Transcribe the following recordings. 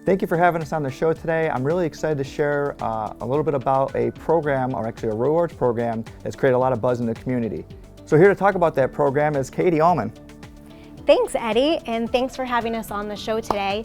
Thank you for having us on the show today. I'm really excited to share a little bit about a program, or actually a rewards program, that's created a lot of buzz in the community. So here to talk about that program is Katie Allman. Thanks, Eddie, and thanks for having us on the show today.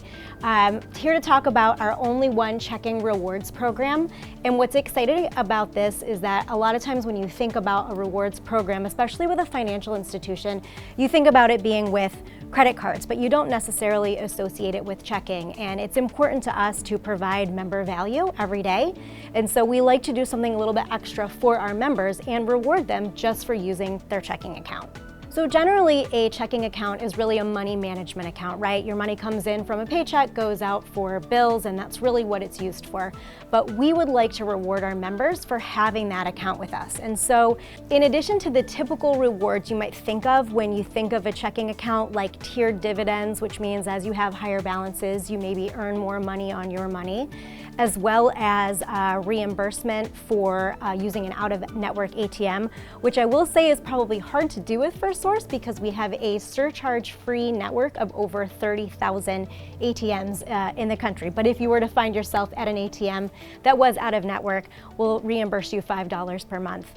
Here to talk about our Only One Checking Rewards program. And what's exciting about this is that a lot of times when you think about a rewards program, especially with a financial institution, you think about it being with credit cards, but you don't necessarily associate it with checking. And it's important to us to provide member value every day. And so we like to do something a little bit extra for our members and reward them just for using their checking account. So generally, a checking account is really a money management account, right? Your money comes in from a paycheck, goes out for bills, and that's really what it's used for. But we would like to reward our members for having that account with us. And so in addition to the typical rewards you might think of when you think of a checking account, like tiered dividends, which means as you have higher balances, you maybe earn more money on your money, as well as reimbursement for using an out-of-network ATM, which I will say is probably hard to do with First Source because we have a surcharge-free network of over 30,000 ATMs in the country. But if you were to find yourself at an ATM that was out-of-network, we'll reimburse you $5 per month.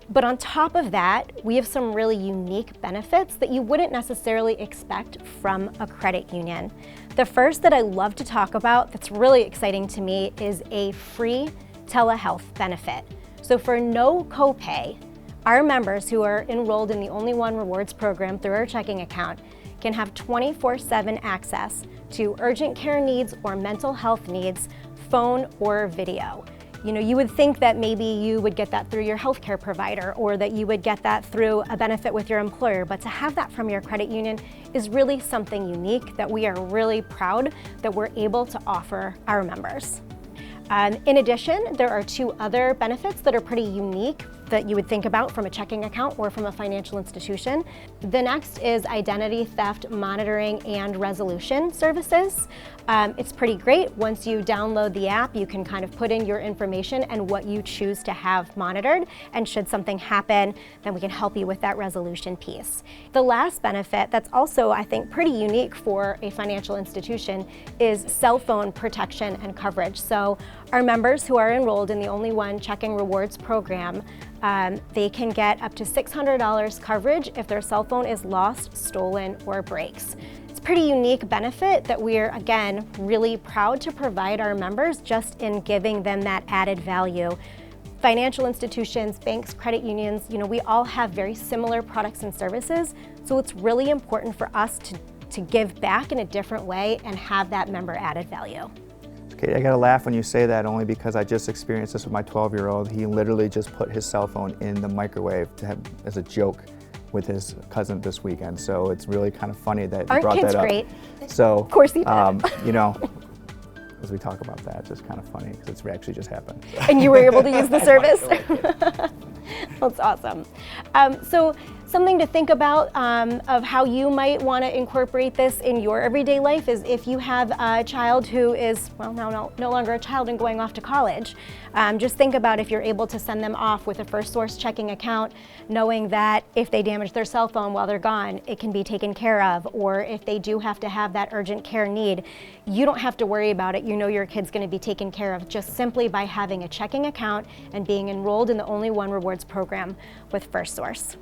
But on top of that, we have some really unique benefits that you wouldn't necessarily expect from a credit union. The first that I love to talk about that's really exciting to me is a free telehealth benefit. So for no copay, our members who are enrolled in the Only One Rewards program through our checking account can have 24/7 access to urgent care needs or mental health needs, phone or video. You know, you would think that maybe you would get that through your healthcare provider or that you would get that through a benefit with your employer, but to have that from your credit union is really something unique that we are really proud that we're able to offer our members. In addition, there are two other benefits that are pretty unique that you would think about from a checking account or from a financial institution. The next is identity theft monitoring and resolution services. It's pretty great. Once you download the app, you can kind of put in your information and what you choose to have monitored, and should something happen, then we can help you with that resolution piece. The last benefit that's also, I think, pretty unique for a financial institution is cell phone protection and coverage. So our members who are enrolled in the Only One Checking Rewards program, they can get up to $600 coverage if their cell phone is lost, stolen, or breaks. It's a pretty unique benefit that we're, again, really proud to provide our members just in giving them that added value. Financial institutions, banks, credit unions, you know, we all have very similar products and services, so it's really important for us to give back in a different way and have that member added value. Katie, I gotta laugh when you say that, only because I just experienced this with my 12-year-old. He literally just put his cell phone in the microwave as a joke with his cousin this weekend. So it's really kind of funny that you brought that up. Aren't kids great? So, of course he did. You know, as we talk about that, it's just kind of funny because it's actually just happened. And you were able to use the service? That's awesome. So something to think about of how you might want to incorporate this in your everyday life is if you have a child who is, well, no longer a child and going off to college. Just think about if you're able to send them off with a First Source checking account, knowing that if they damage their cell phone while they're gone, it can be taken care of. Or if they do have to have that urgent care need, you don't have to worry about it. You know your kid's going to be taken care of just simply by having a checking account and being enrolled in the Only One Rewards program with First Source.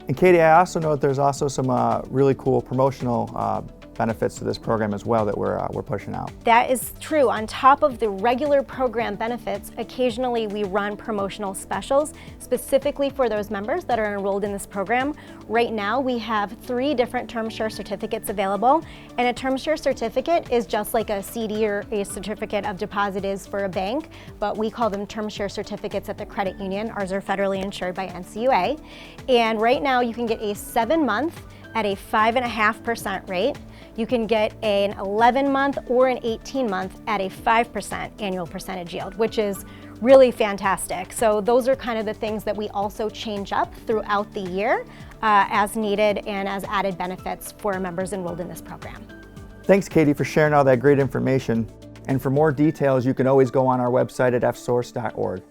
And Katie, I also know that there's also some really cool promotional benefits to this program as well that we're pushing out. That is true. On top of the regular program benefits, occasionally we run promotional specials specifically for those members that are enrolled in this program. Right now we have 3 different TermSure certificates available, and a TermSure certificate is just like a CD or a certificate of deposit is for a bank, but we call them TermSure certificates at the credit union. Ours are federally insured by NCUA. And right now you can get a 7-month at a 5.5% rate. You can get an 11-month or an 18-month at a 5% annual percentage yield, which is really fantastic. So those are kind of the things that we also change up throughout the year as needed and as added benefits for members enrolled in this program. Thanks, Katie, for sharing all that great information. And for more details, you can always go on our website at fsource.org.